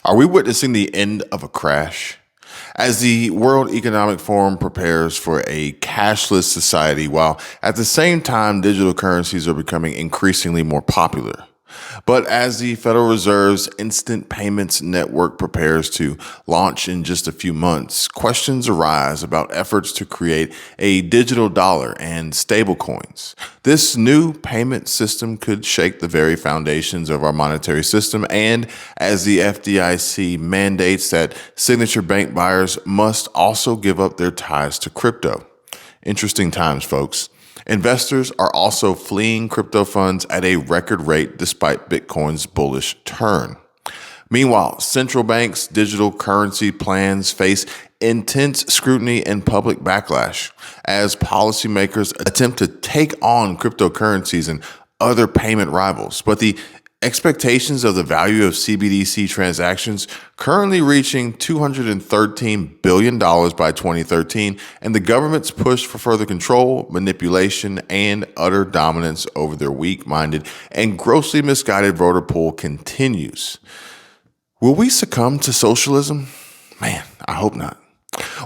Are we witnessing the end of a crash? As the World Economic Forum prepares for a cashless society, while at the same time digital currencies are becoming increasingly more popular. But as the Federal Reserve's instant payments network prepares to launch in just a few months, questions arise about efforts to create a digital dollar and stablecoins. This new payment system could shake the very foundations of our monetary system, and as the FDIC mandates that signature bank buyers must also give up their ties to crypto. Interesting times, folks. Investors are also fleeing crypto funds at a record rate despite Bitcoin's bullish turn. Meanwhile, central banks' digital currency plans face intense scrutiny and public backlash as policymakers attempt to take on cryptocurrencies and other payment rivals. But the expectations of the value of CBDC transactions currently reaching $213 billion by 2013, and the government's push for further control, manipulation, and utter dominance over their weak-minded and grossly misguided voter pool continues. Will we succumb to socialism? Man, I hope not.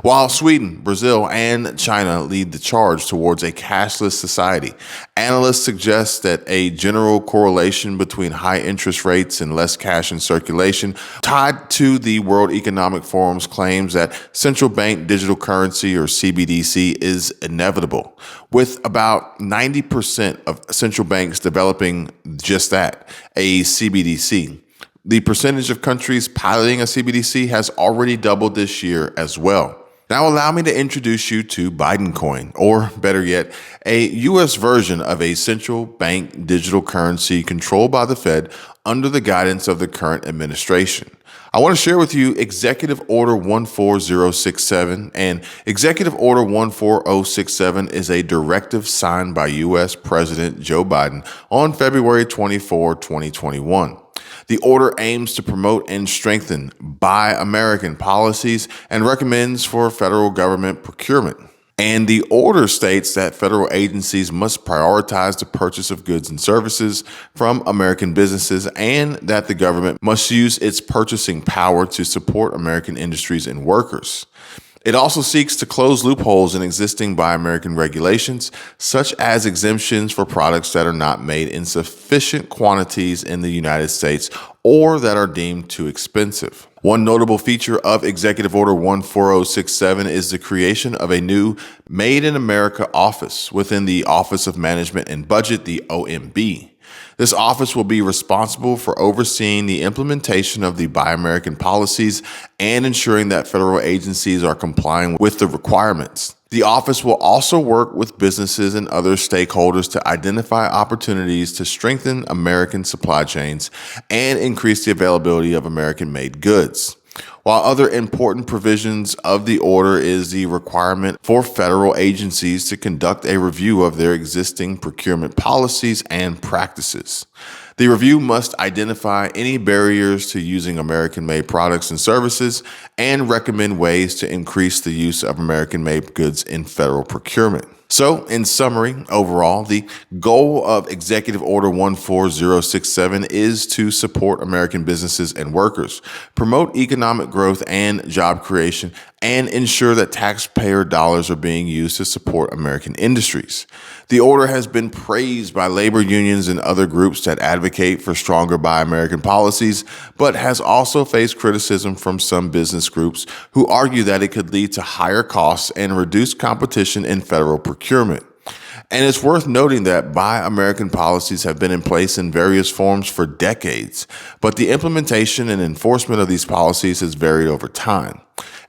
While Sweden, Brazil, and China lead the charge towards a cashless society, analysts suggest that a general correlation between high interest rates and less cash in circulation, tied to the World Economic Forum's claims that central bank digital currency or CBDC is inevitable, with about 90% of central banks developing just that, a CBDC. The percentage of countries piloting a CBDC has already doubled this year as well. Now allow me to introduce you to Biden Coin, or better yet, a U.S. version of a central bank digital currency controlled by the Fed under the guidance of the current administration. I want to share with you Executive Order 14067, and Executive Order 14067 is a directive signed by U.S. President Joe Biden on February 24, 2021. The order aims to promote and strengthen Buy American policies and recommends for federal government procurement. And the order states that federal agencies must prioritize the purchase of goods and services from American businesses, and that the government must use its purchasing power to support American industries and workers. It also seeks to close loopholes in existing Buy American regulations, such as exemptions for products that are not made in sufficient quantities in the United States or that are deemed too expensive. One notable feature of Executive Order 14067 is the creation of a new Made in America office within the Office of Management and Budget, the OMB. This office will be responsible for overseeing the implementation of the Buy American policies and ensuring that federal agencies are complying with the requirements. The office will also work with businesses and other stakeholders to identify opportunities to strengthen American supply chains and increase the availability of American-made goods. While other important provisions of the order is the requirement for federal agencies to conduct a review of their existing procurement policies and practices. The review must identify any barriers to using American-made products and services and recommend ways to increase the use of American-made goods in federal procurement. So, in summary, overall, the goal of Executive Order 14067 is to support American businesses and workers, promote economic growth and job creation, and ensure that taxpayer dollars are being used to support American industries. The order has been praised by labor unions and other groups that advocate for stronger Buy American policies, but has also faced criticism from some business groups who argue that it could lead to higher costs and reduced competition in federal procurement. And it's worth noting that Buy American policies have been in place in various forms for decades, but the implementation and enforcement of these policies has varied over time.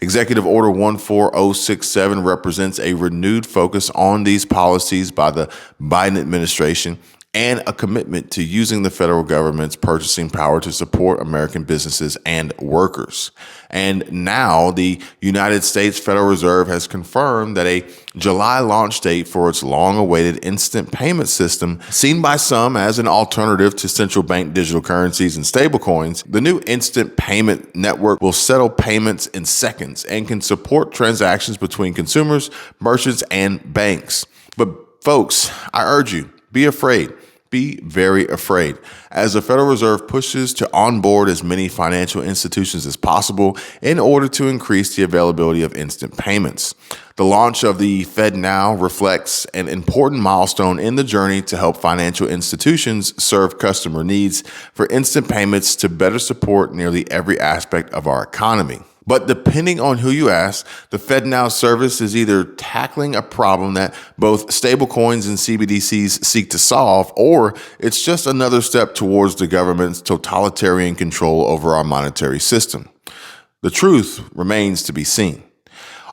Executive Order 14067 represents a renewed focus on these policies by the Biden administration and a commitment to using the federal government's purchasing power to support American businesses and workers. And now the United States Federal Reserve has confirmed that a July launch date for its long-awaited instant payment system, seen by some as an alternative to central bank digital currencies and stablecoins. The new instant payment network will settle payments in seconds and can support transactions between consumers, merchants, and banks. But folks, I urge you, be afraid. be very afraid as the Federal Reserve pushes to onboard as many financial institutions as possible in order to increase the availability of instant payments. The launch of the FedNow reflects an important milestone in the journey to help financial institutions serve customer needs for instant payments to better support nearly every aspect of our economy. But depending on who you ask, the FedNow service is either tackling a problem that both stablecoins and CBDCs seek to solve, or it's just another step towards the government's totalitarian control over our monetary system. The truth remains to be seen.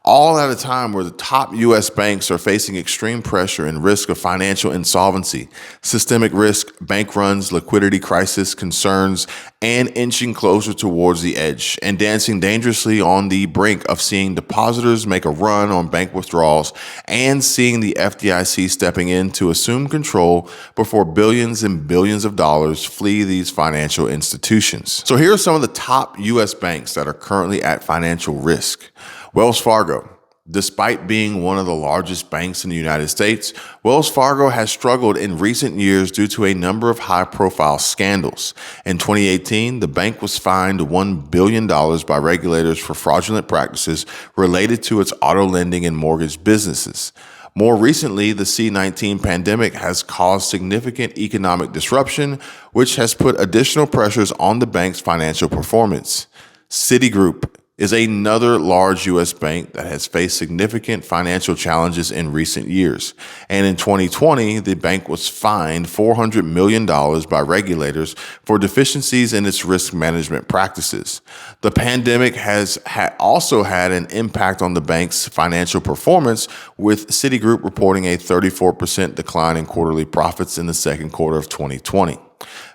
All at a time where the top U.S. banks are facing extreme pressure and risk of financial insolvency, systemic risk, bank runs, liquidity crisis concerns, and inching closer towards the edge and dancing dangerously on the brink of seeing depositors make a run on bank withdrawals and seeing the FDIC stepping in to assume control before billions and billions of dollars flee these financial institutions. So here are some of the top U.S. banks that are currently at financial risk. Wells Fargo. Despite being one of the largest banks in the United States, Wells Fargo has struggled in recent years due to a number of high-profile scandals. In 2018, the bank was fined $1 billion by regulators for fraudulent practices related to its auto lending and mortgage businesses. More recently, the C-19 pandemic has caused significant economic disruption, which has put additional pressures on the bank's financial performance. Citigroup is another large U.S. bank that has faced significant financial challenges in recent years. And in 2020, the bank was fined $400 million by regulators for deficiencies in its risk management practices. The pandemic has also had an impact on the bank's financial performance, with Citigroup reporting a 34% decline in quarterly profits in the second quarter of 2020.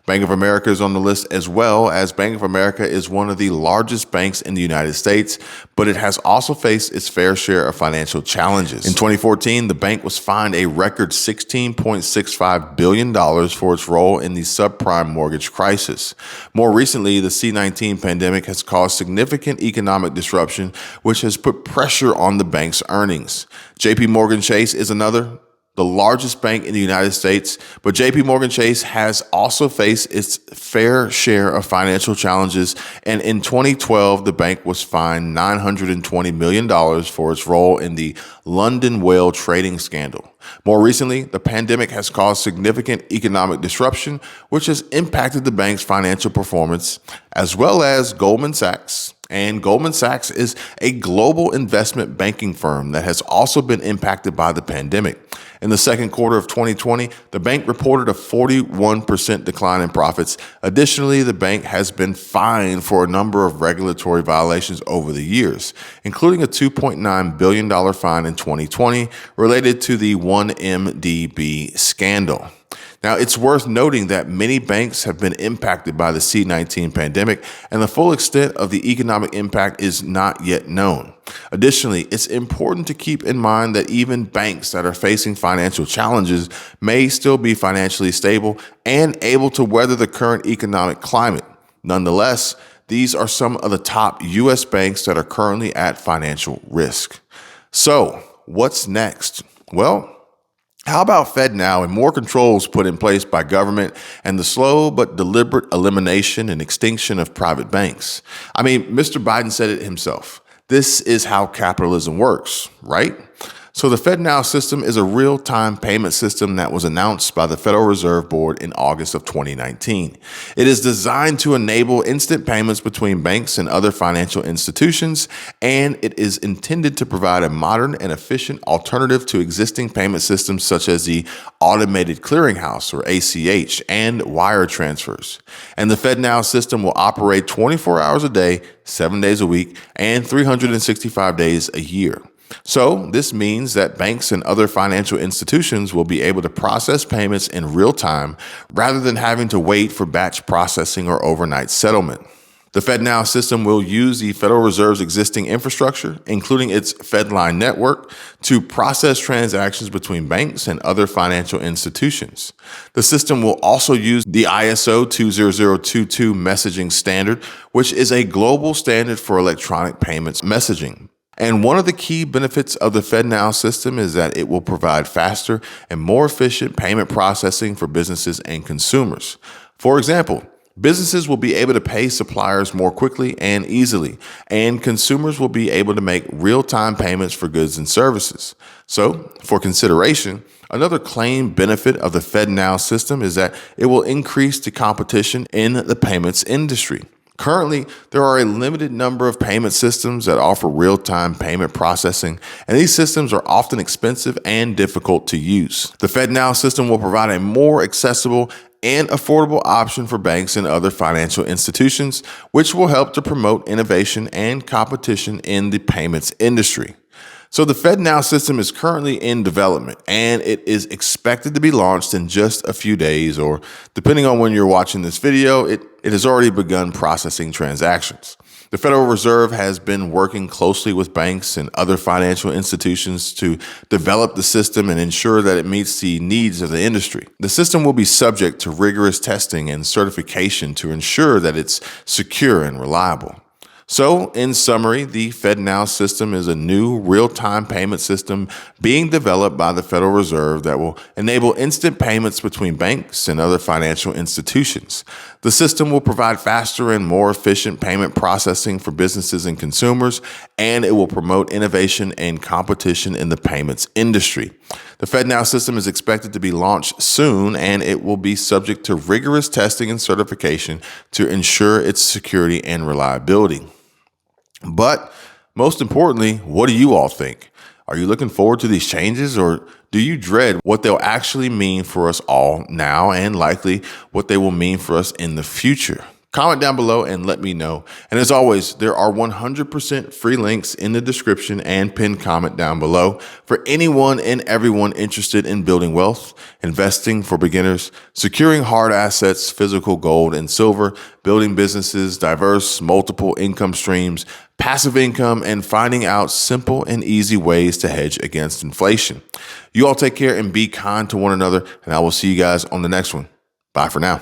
Bank of America is on the list as well, as Bank of America is one of the largest banks in the United States, but it has also faced its fair share of financial challenges. In 2014, the bank was fined a record $16.65 billion for its role in the subprime mortgage crisis. More recently, the C-19 pandemic has caused significant economic disruption, which has put pressure on the bank's earnings. JP Morgan Chase is the largest bank in the United States, but JP Morgan Chase has also faced its fair share of financial challenges, and in 2012, the bank was fined $920 million for its role in the London whale trading scandal. More recently, the pandemic has caused significant economic disruption, which has impacted the bank's financial performance, as well as Goldman Sachs. And Goldman Sachs is a global investment banking firm that has also been impacted by the pandemic. In the second quarter of 2020, the bank reported a 41% decline in profits. Additionally, the bank has been fined for a number of regulatory violations over the years, including a $2.9 billion fine in 2020 related to the 1MDB scandal. Now, it's worth noting that many banks have been impacted by the C-19 pandemic, and the full extent of the economic impact is not yet known. Additionally, it's important to keep in mind that even banks that are facing financial challenges may still be financially stable and able to weather the current economic climate. Nonetheless, these are some of the top U.S. banks that are currently at financial risk. So, what's next? Well, how about FedNow and more controls put in place by government and the slow but deliberate elimination and extinction of private banks? I mean, Mr. Biden said it himself. This is how capitalism works, right? So the FedNow system is a real-time payment system that was announced by the Federal Reserve Board in August of 2019. It is designed to enable instant payments between banks and other financial institutions, and it is intended to provide a modern and efficient alternative to existing payment systems such as the Automated Clearinghouse, or ACH, and wire transfers. And the FedNow system will operate 24 hours a day, 7 days a week, and 365 days a year. So this means that banks and other financial institutions will be able to process payments in real time rather than having to wait for batch processing or overnight settlement. The FedNow system will use the Federal Reserve's existing infrastructure, including its FedLine network, to process transactions between banks and other financial institutions. The system will also use the ISO 20022 messaging standard, which is a global standard for electronic payments messaging. And one of the key benefits of the FedNow system is that it will provide faster and more efficient payment processing for businesses and consumers. For example, businesses will be able to pay suppliers more quickly and easily, and consumers will be able to make real-time payments for goods and services. So, for consideration, another claimed benefit of the FedNow system is that it will increase the competition in the payments industry. Currently, there are a limited number of payment systems that offer real-time payment processing, and these systems are often expensive and difficult to use. The FedNow system will provide a more accessible and affordable option for banks and other financial institutions, which will help to promote innovation and competition in the payments industry. So the FedNow system is currently in development, and it is expected to be launched in just a few days, or depending on when you're watching this video, it has already begun processing transactions. The Federal Reserve has been working closely with banks and other financial institutions to develop the system and ensure that it meets the needs of the industry. The system will be subject to rigorous testing and certification to ensure that it's secure and reliable. So, in summary, the FedNow system is a new real-time payment system being developed by the Federal Reserve that will enable instant payments between banks and other financial institutions. The system will provide faster and more efficient payment processing for businesses and consumers, and it will promote innovation and competition in the payments industry. The FedNow system is expected to be launched soon, and it will be subject to rigorous testing and certification to ensure its security and reliability. But most importantly, what do you all think? Are you looking forward to these changes, or do you dread what they'll actually mean for us all now and likely what they will mean for us in the future? Comment down below and let me know. And as always, there are 100% free links in the description and pinned comment down below for anyone and everyone interested in building wealth, investing for beginners, securing hard assets, physical gold and silver, building businesses, diverse multiple income streams, passive income, and finding out simple and easy ways to hedge against inflation. You all take care and be kind to one another, and I will see you guys on the next one. Bye for now.